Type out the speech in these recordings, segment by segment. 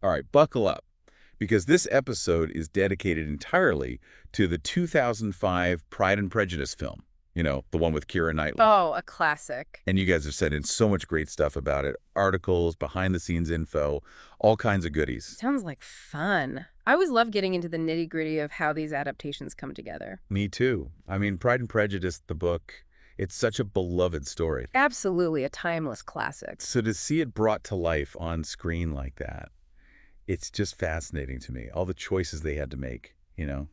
All right, buckle up, because this episode is dedicated entirely to the 2005 Pride and Prejudice film. You know, the one with Keira Knightley. Oh, a classic. And you guys have sent in so much great stuff about it. Articles, behind-the-scenes info, all kinds of goodies. Sounds like fun. I always love getting into the nitty-gritty of how these adaptations come together. Me too. I mean, Pride and Prejudice, the book, it's such a beloved story. Absolutely a timeless classic. So to see it brought to life on screen like that, it's just fascinating to me. All the choices they had to make, you know,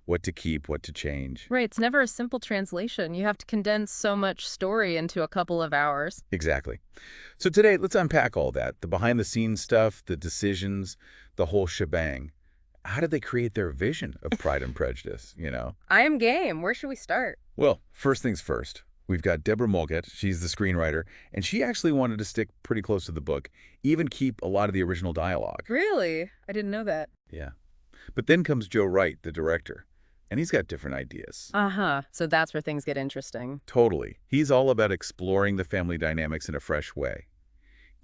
what to keep, what to change. Right, it's never a simple translation. You have to condense so much story into a couple of hours. Exactly. So today, let's unpack all that. The behind-the-scenes stuff, the decisions, the whole shebang. How did they create their vision of Pride and Prejudice, you know? I am game. Where should we start? Well, first things first. We've got Deborah Mulgett. She's the screenwriter, and she actually wanted to stick pretty close to the book, even keep a lot of the original dialogue. Really? I didn't know that. Yeah. But then comes Joe Wright, the director, and he's got different ideas. Uh-huh. So that's where things get interesting. Totally. He's all about exploring the family dynamics in a fresh way,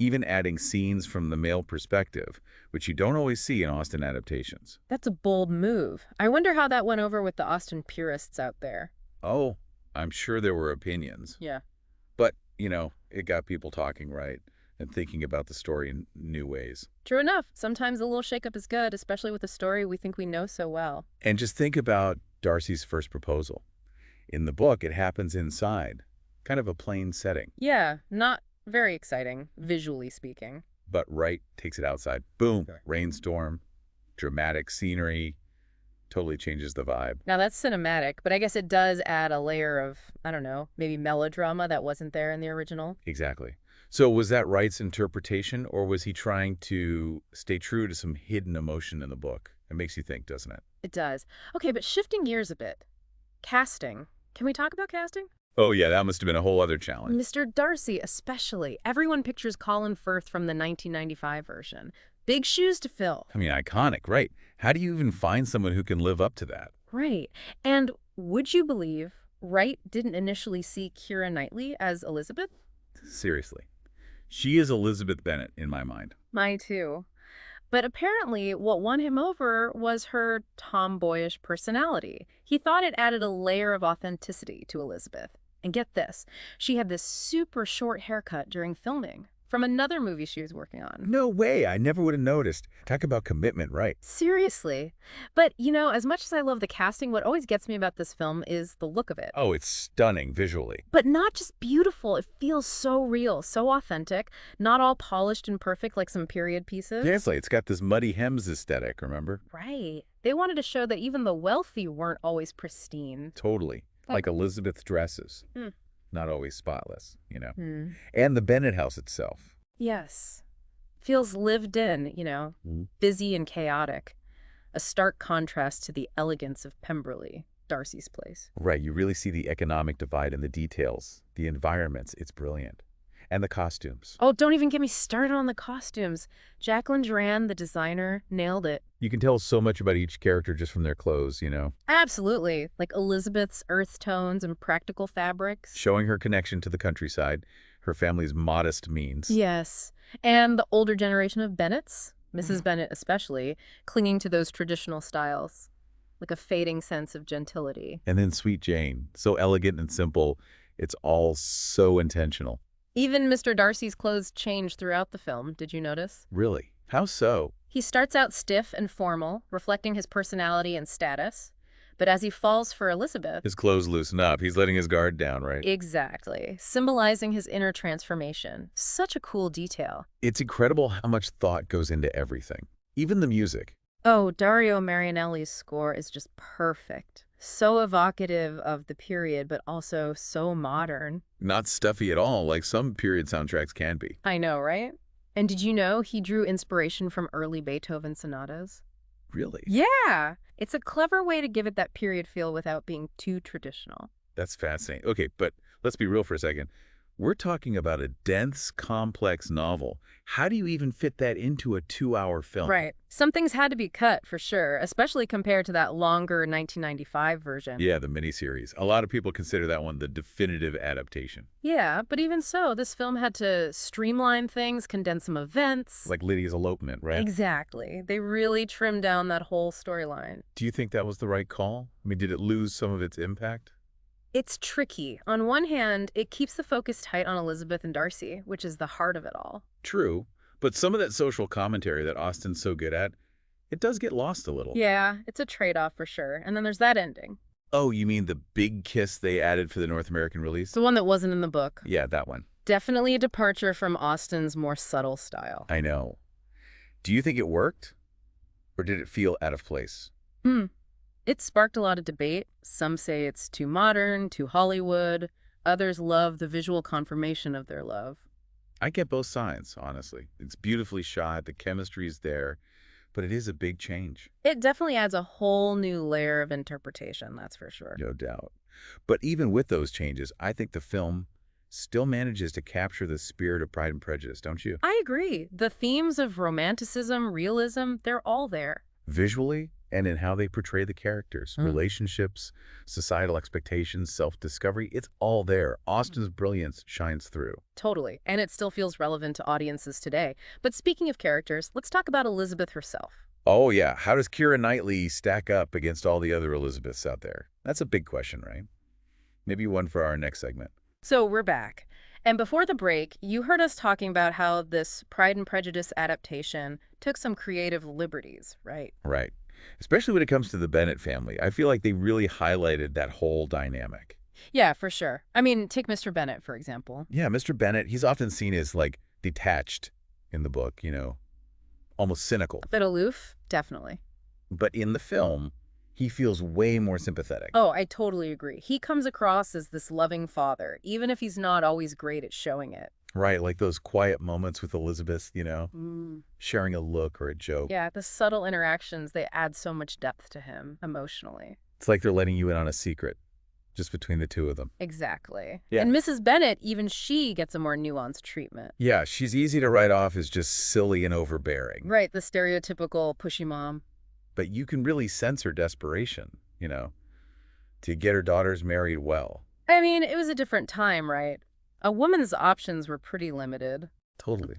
even adding scenes from the male perspective, which you don't always see in Austen adaptations. That's a bold move. I wonder how that went over with the Austen purists out there. Oh, I'm sure there were opinions. Yeah. But, you know, it got people talking, right? And thinking about the story in new ways. True enough. Sometimes a little shakeup is good, especially with a story we think we know so well. And just think about Darcy's first proposal. In the book, it happens inside, kind of a plain setting. Yeah, not very exciting, visually speaking. But Wright takes it outside. Boom, rainstorm, dramatic scenery, totally changes the vibe. Now that's cinematic, but I guess it does add a layer of, I don't know, maybe melodrama that wasn't there in the original. Exactly. So was that Wright's interpretation, or was he trying to stay true to some hidden emotion in the book? It makes you think, doesn't it? It does. Okay, but shifting gears a bit. Casting. Can we talk about casting? Oh, yeah, that must have been a whole other challenge. Mr. Darcy, especially. Everyone pictures Colin Firth from the 1995 version. Big shoes to fill. I mean, iconic, right? How do you even find someone who can live up to that? Right. And would you believe Wright didn't initially see Keira Knightley as Elizabeth? Seriously. She is Elizabeth Bennet in my mind. Mine too. But apparently what won him over was her tomboyish personality. He thought it added a layer of authenticity to Elizabeth. And get this, she had this super short haircut during filming from another movie she was working on. No way. I never would have noticed. Talk about commitment, right? Seriously. But, you know, as much as I love the casting, what always gets me about this film is the look of it. Oh, it's stunning visually. But not just beautiful. It feels so real, so authentic, not all polished and perfect like some period pieces. Seriously, it's got this muddy hems aesthetic, remember? Right. They wanted to show that even the wealthy weren't always pristine. Totally. Like Elizabeth's dresses. Hmm. Not always spotless, you know. Hmm. And the Bennett house itself. Yes. Feels lived in, you know, busy and chaotic. A stark contrast to the elegance of Pemberley, Darcy's place. Right, you really see the economic divide in the details. The environments, it's brilliant. And the costumes. Oh, don't even get me started on the costumes. Jacqueline Duran, the designer, nailed it. You can tell so much about each character just from their clothes, you know. Absolutely. Like Elizabeth's earth tones and practical fabrics. Showing her connection to the countryside, her family's modest means. Yes. And the older generation of Bennets, Mrs. Bennet especially, clinging to those traditional styles. Like a fading sense of gentility. And then Sweet Jane, so elegant and simple, it's all so intentional. Even Mr. Darcy's clothes change throughout the film, did you notice? Really? How so? He starts out stiff and formal, reflecting his personality and status. But as he falls for Elizabeth... His clothes loosen up. He's letting his guard down, right? Exactly. Symbolizing his inner transformation. Such a cool detail. It's incredible how much thought goes into everything. Even the music. Oh, Dario Marianelli's score is just perfect. So evocative of the period, but also so modern. Not stuffy at all, like some period soundtracks can be. I know, right? And did you know he drew inspiration from early Beethoven sonatas? Really? Yeah! It's a clever way to give it that period feel without being too traditional. That's fascinating. Okay, but let's be real for a second. We're talking about a dense, complex novel. How do you even fit that into a 2-hour film? Right. Some things had to be cut, for sure, especially compared to that longer 1995 version. Yeah, the miniseries. A lot of people consider that one the definitive adaptation. Yeah, but even so, this film had to streamline things, condense some events. Like Lydia's elopement, right? Exactly. They really trimmed down that whole storyline. Do you think that was the right call? I mean, did it lose some of its impact? It's tricky. On one hand, it keeps the focus tight on Elizabeth and Darcy, which is the heart of it all. True, but some of that social commentary that Austen's so good at, it does get lost a little. Yeah, it's a trade-off for sure. And then there's that ending. Oh, you mean the big kiss they added for the North American release? It's the one that wasn't in the book. Yeah, that one. Definitely a departure from Austen's more subtle style. I know. Do you think it worked? Or did it feel out of place? It sparked a lot of debate. Some say it's too modern, too Hollywood. Others love the visual confirmation of their love. I get both sides, honestly. It's beautifully shot, the chemistry's there, but it is a big change. It definitely adds a whole new layer of interpretation, that's for sure. No doubt. But even with those changes, I think the film still manages to capture the spirit of Pride and Prejudice, don't you? I agree. The themes of romanticism, realism, they're all there. Visually and in how they portray the characters, relationships, societal expectations, self-discovery, it's all there. Austen's brilliance shines through. Totally. And it still feels relevant to audiences today. But speaking of characters, let's talk about Elizabeth herself. Oh yeah, how does Keira Knightley stack up against all the other Elizabeths out there? That's a big question, right? Maybe one for our next segment. So we're back. And before the break, you heard us talking about how this Pride and Prejudice adaptation took some creative liberties, right? Right. Especially when it comes to the Bennett family. I feel like they really highlighted that whole dynamic. Yeah, for sure. I mean, take Mr. Bennett, for example. Yeah, Mr. Bennett, he's often seen as like detached in the book, almost cynical. A bit aloof, definitely. But in the film, he feels way more sympathetic. Oh, I totally agree. He comes across as this loving father, even if he's not always great at showing it. Right, like those quiet moments with Elizabeth, sharing a look or a joke. Yeah, the subtle interactions, they add so much depth to him emotionally. It's like they're letting you in on a secret, just between the two of them. Exactly. Yeah. And Mrs. Bennett, even she gets a more nuanced treatment. Yeah, she's easy to write off as just silly and overbearing. Right, the stereotypical pushy mom. But you can really sense her desperation, to get her daughters married well. I mean, it was a different time, right? A woman's options were pretty limited. Totally.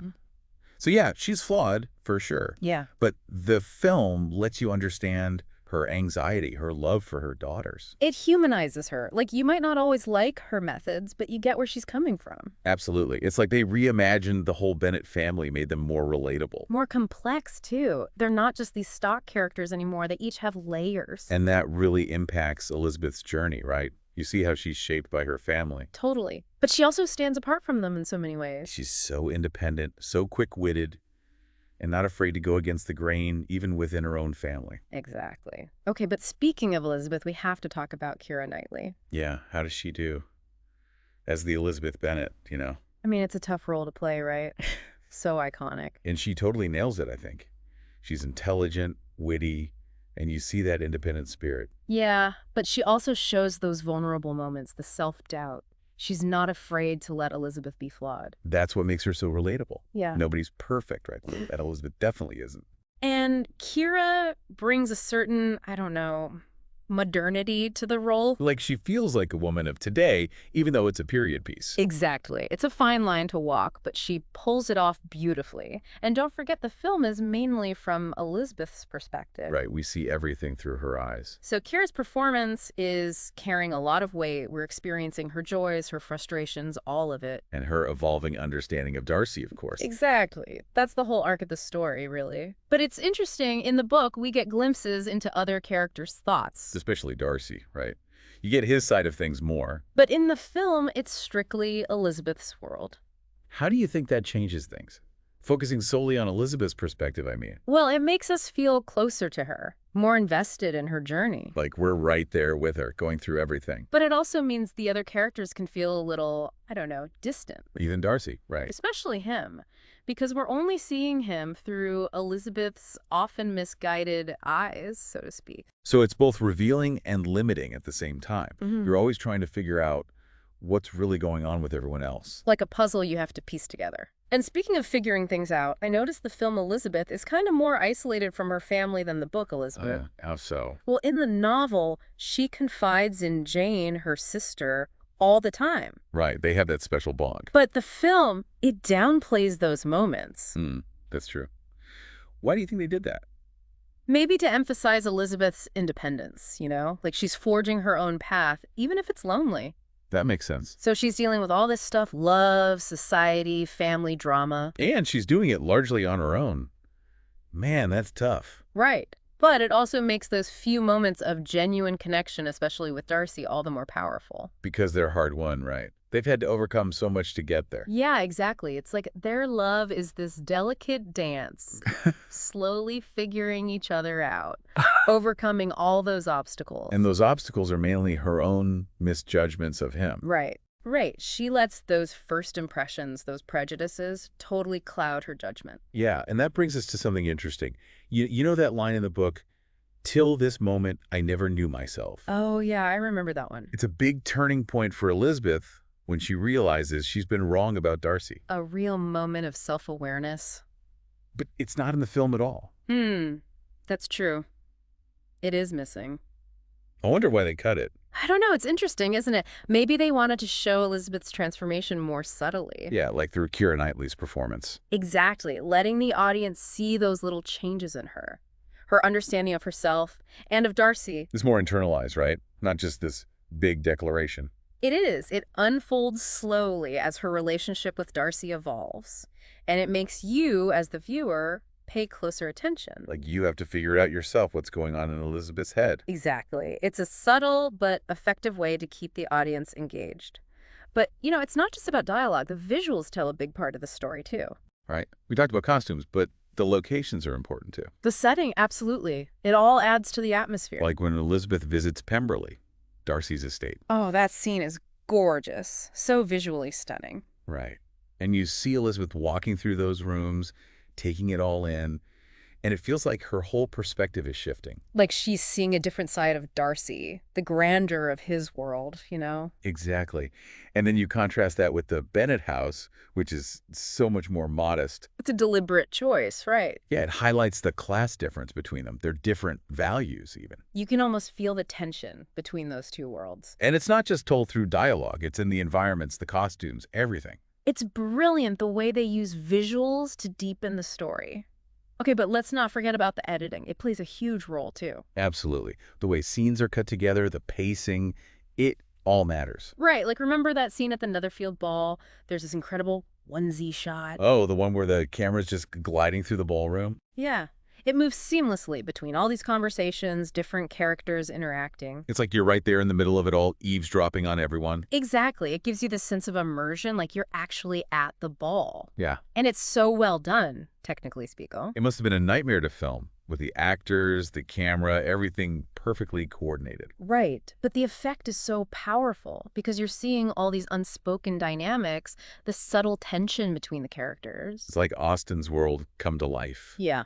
So yeah, she's flawed, for sure. Yeah. But the film lets you understand her anxiety, her love for her daughters. It humanizes her. Like, you might not always like her methods, but you get where she's coming from. Absolutely. It's like they reimagined the whole Bennett family, made them more relatable. More complex, too. They're not just these stock characters anymore. They each have layers. And that really impacts Elizabeth's journey, right? You see how she's shaped by her family. Totally. But she also stands apart from them in so many ways. She's so independent, so quick-witted, and not afraid to go against the grain, even within her own family. Exactly. Okay, but speaking of Elizabeth, we have to talk about Keira Knightley. Yeah, how does she do? As the Elizabeth Bennet, I mean, it's a tough role to play, right? So iconic. And she totally nails it, I think. She's intelligent, witty, and you see that independent spirit. Yeah, but she also shows those vulnerable moments, the self-doubt. She's not afraid to let Elizabeth be flawed. That's what makes her so relatable. Yeah. Nobody's perfect, right? And Elizabeth definitely isn't. And Keira brings a certain, I don't know, modernity to the role. Like she feels like a woman of today, even though it's a period piece. Exactly. It's a fine line to walk, but she pulls it off beautifully. And don't forget, the film is mainly from Elizabeth's perspective. Right, we see everything through her eyes. So Keira's performance is carrying a lot of weight. We're experiencing her joys, her frustrations, all of it. And her evolving understanding of Darcy, of course. Exactly. That's the whole arc of the story, really. But it's interesting, in the book, we get glimpses into other characters' thoughts. Especially Darcy, right? You get his side of things more. But in the film, it's strictly Elizabeth's world. How do you think that changes things? Focusing solely on Elizabeth's perspective, I mean. Well, it makes us feel closer to her, more invested in her journey. Like we're right there with her, going through everything. But it also means the other characters can feel a little, I don't know, distant. Even Darcy, right? Especially him, because we're only seeing him through Elizabeth's often misguided eyes, so to speak. So it's both revealing and limiting at the same time. You're always trying to figure out what's really going on with everyone else. Like a puzzle you have to piece together. And speaking of figuring things out, I noticed the film Elizabeth is kind of more isolated from her family than the book Oh, Elizabeth. yeah. How so? Well, in the novel, she confides in Jane, her sister, all the time. Right. They have that special bond. But the film, it downplays those moments. Hmm. That's true. Why do you think they did that? Maybe to emphasize Elizabeth's independence, Like she's forging her own path, even if it's lonely. That makes sense. So she's dealing with all this stuff, love, society, family drama. And she's doing it largely on her own. Man, that's tough. Right. But it also makes those few moments of genuine connection, especially with Darcy, all the more powerful. Because they're hard won, right? They've had to overcome so much to get there. Yeah, exactly. It's like their love is this delicate dance, slowly figuring each other out, overcoming all those obstacles. And those obstacles are mainly her own misjudgments of him. Right. Right. She lets those first impressions, those prejudices, totally cloud her judgment. Yeah, and that brings us to something interesting. You know that line in the book, "Till this moment, I never knew myself." Oh, yeah, I remember that one. It's a big turning point for Elizabeth when she realizes she's been wrong about Darcy. A real moment of self-awareness. But it's not in the film at all. That's true. It is missing. I wonder why they cut it. I don't know. It's interesting, isn't it? Maybe they wanted to show Elizabeth's transformation more subtly. Yeah, like through Keira Knightley's performance. Exactly. Letting the audience see those little changes in her. Her understanding of herself and of Darcy. It's more internalized, right? Not just this big declaration. It is. It unfolds slowly as her relationship with Darcy evolves. And it makes you, as the viewer, pay closer attention. Like you have to figure it out yourself what's going on in Elizabeth's head. Exactly. It's a subtle but effective way to keep the audience engaged. But, it's not just about dialogue. The visuals tell a big part of the story, too. Right. We talked about costumes, but the locations are important, too. The setting, absolutely. It all adds to the atmosphere. Like when Elizabeth visits Pemberley, Darcy's estate. Oh, that scene is gorgeous. So visually stunning. Right. And you see Elizabeth walking through those rooms, taking it all in, and it feels like her whole perspective is shifting. Like she's seeing a different side of Darcy, the grandeur of his world, Exactly. And then you contrast that with the Bennett house, which is so much more modest. It's a deliberate choice, right? Yeah, it highlights the class difference between them. They're different values, even. You can almost feel the tension between those two worlds. And it's not just told through dialogue. It's in the environments, the costumes, everything. It's brilliant the way they use visuals to deepen the story. Okay, but let's not forget about the editing. It plays a huge role, too. Absolutely. The way scenes are cut together, the pacing, it all matters. Right, like remember that scene at the Netherfield ball? There's this incredible onesie shot. Oh, the one where the camera's just gliding through the ballroom? Yeah. It moves seamlessly between all these conversations, different characters interacting. It's like you're right there in the middle of it all, eavesdropping on everyone. Exactly. It gives you this sense of immersion, like you're actually at the ball. Yeah. And it's so well done, technically speaking. It must have been a nightmare to film, with the actors, the camera, everything perfectly coordinated. Right. But the effect is so powerful because you're seeing all these unspoken dynamics, the subtle tension between the characters. It's like Austen's world come to life. Yeah.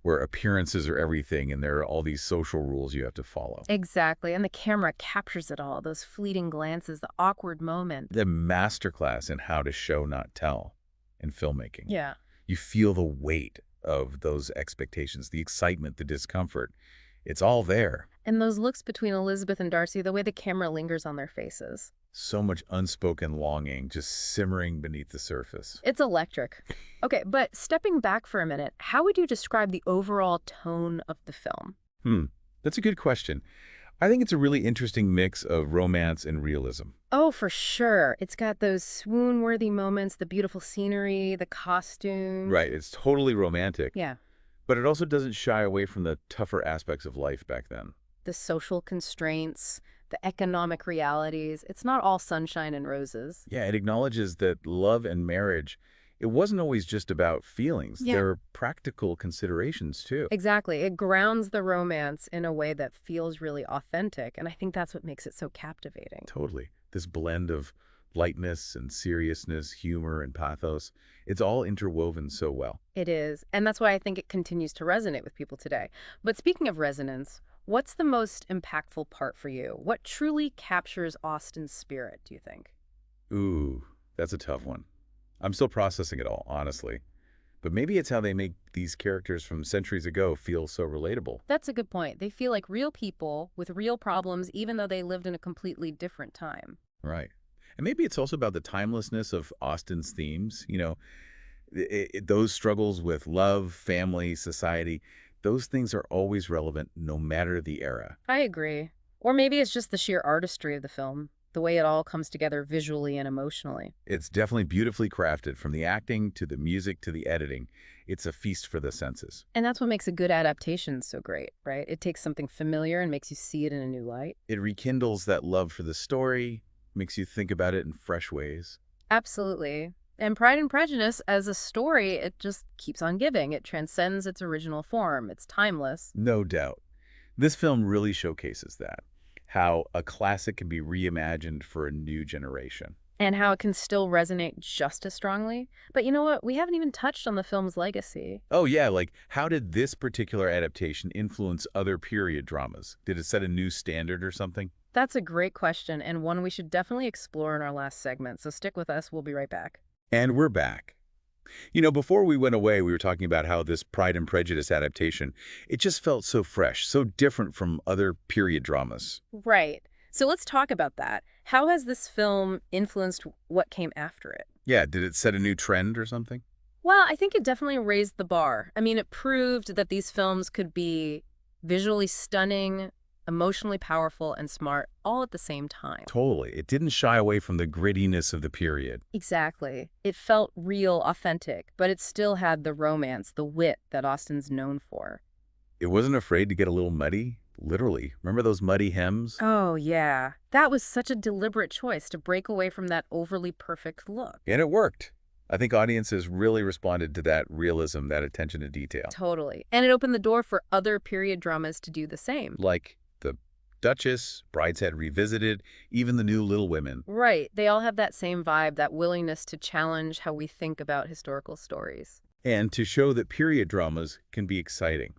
Where appearances are everything and there are all these social rules you have to follow. Exactly. And the camera captures it all, those fleeting glances, the awkward moments. The masterclass in how to show, not tell in filmmaking. Yeah. You feel the weight of those expectations, the excitement, the discomfort. It's all there. And those looks between Elizabeth and Darcy, the way the camera lingers on their faces. So much unspoken longing just simmering beneath the surface. It's electric. Okay, but stepping back for a minute, how would you describe the overall tone of the film? That's a good question. I think it's a really interesting mix of romance and realism. Oh, for sure. It's got those swoon-worthy moments, the beautiful scenery, the costumes. Right, it's totally romantic. Yeah. But it also doesn't shy away from the tougher aspects of life back then. The social constraints, the economic realities. It's not all sunshine and roses. Yeah, it acknowledges that love and marriage, it wasn't always just about feelings. Yeah. There are practical considerations, too. Exactly. It grounds the romance in a way that feels really authentic, and I think that's what makes it so captivating. Totally. This blend of Lightness and seriousness, humor and pathos. It's all interwoven so well. It is, and that's why I think it continues to resonate with people today. But speaking of resonance, what's the most impactful part for you? What truly captures Austen's spirit, do you think? Ooh, that's a tough one. I'm still processing it all, honestly. But maybe it's how they make these characters from centuries ago feel so relatable. That's a good point. They feel like real people with real problems, even though they lived in a completely different time. Right. And maybe it's also about the timelessness of Austen's themes. Those struggles with love, family, society, those things are always relevant no matter the era. I agree. Or maybe it's just the sheer artistry of the film, the way it all comes together visually and emotionally. It's definitely beautifully crafted, from the acting to the music to the editing. It's a feast for the senses. And that's what makes a good adaptation so great, right? It takes something familiar and makes you see it in a new light. It rekindles that love for the story, makes you think about it in fresh ways. Absolutely. And Pride and Prejudice, as a story, it just keeps on giving. It transcends its original form. It's timeless. No doubt. This film really showcases that, how a classic can be reimagined for a new generation. And how it can still resonate just as strongly. But you know what? We haven't even touched on the film's legacy. Oh yeah, like how did this particular adaptation influence other period dramas? Did it set a new standard or something? That's a great question, and one we should definitely explore in our last segment. So stick with us. We'll be right back. And we're back. Before we went away, we were talking about how this Pride and Prejudice adaptation, it just felt so fresh, so different from other period dramas. Right. So let's talk about that. How has this film influenced what came after it? Yeah, did it set a new trend or something? Well, I think it definitely raised the bar. I mean, it proved that these films could be visually stunning, emotionally powerful, and smart all at the same time. Totally. It didn't shy away from the grittiness of the period. Exactly. It felt real, authentic, but it still had the romance, the wit that Austen's known for. It wasn't afraid to get a little muddy, literally. Remember those muddy hems? Oh, yeah. That was such a deliberate choice to break away from that overly perfect look. And it worked. I think audiences really responded to that realism, that attention to detail. Totally. And it opened the door for other period dramas to do the same. Like the Duchess, Brideshead Revisited, even the new Little Women. Right. They all have that same vibe, that willingness to challenge how we think about historical stories. And to show that period dramas can be exciting,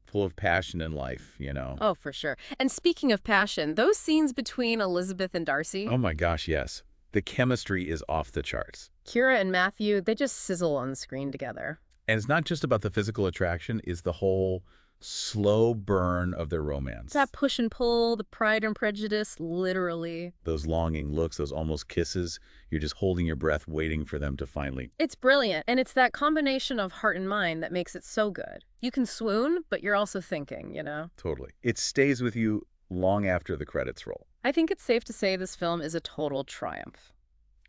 full of passion and life. Oh, for sure. And speaking of passion, those scenes between Elizabeth and Darcy, Oh my gosh, yes. The chemistry is off the charts. Keira and Matthew, they just sizzle on the screen together. And it's not just about the physical attraction, it's the whole slow burn of their romance. That push and pull, the Pride and Prejudice, literally. Those longing looks, those almost kisses, you're just holding your breath waiting for them to finally... It's brilliant, and it's that combination of heart and mind that makes it so good. You can swoon, but you're also thinking. Totally. It stays with you long after the credits roll. I think it's safe to say this film is a total triumph.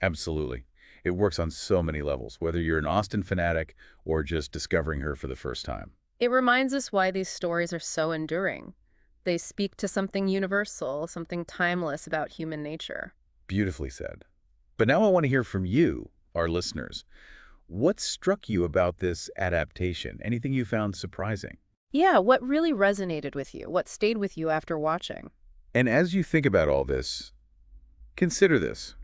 Absolutely. It works on so many levels, whether you're an Austen fanatic or just discovering her for the first time. It reminds us why these stories are so enduring. They speak to something universal, something timeless about human nature. Beautifully said. But now I want to hear from you, our listeners. What struck you about this adaptation? Anything you found surprising? Yeah, what really resonated with you? What stayed with you after watching? And as you think about all this, consider this.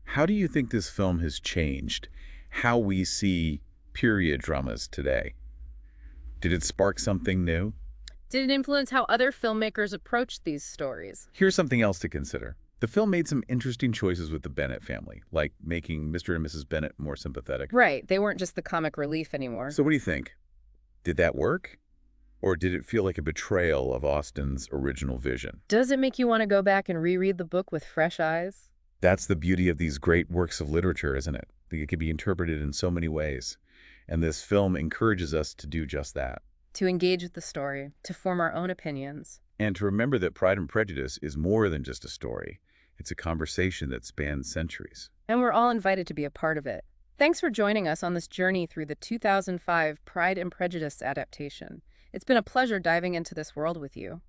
How do you think this film has changed how we see period dramas today? Did it spark something new? Did it influence how other filmmakers approached these stories? Here's something else to consider. The film made some interesting choices with the Bennett family, like making Mr. and Mrs. Bennet more sympathetic. Right, they weren't just the comic relief anymore. So what do you think? Did that work? Or did it feel like a betrayal of Austen's original vision? Does it make you want to go back and reread the book with fresh eyes? That's the beauty of these great works of literature, isn't it? It can be interpreted in so many ways. And this film encourages us to do just that. To engage with the story, to form our own opinions. And to remember that Pride and Prejudice is more than just a story. It's a conversation that spans centuries. And we're all invited to be a part of it. Thanks for joining us on this journey through the 2005 Pride and Prejudice adaptation. It's been a pleasure diving into this world with you.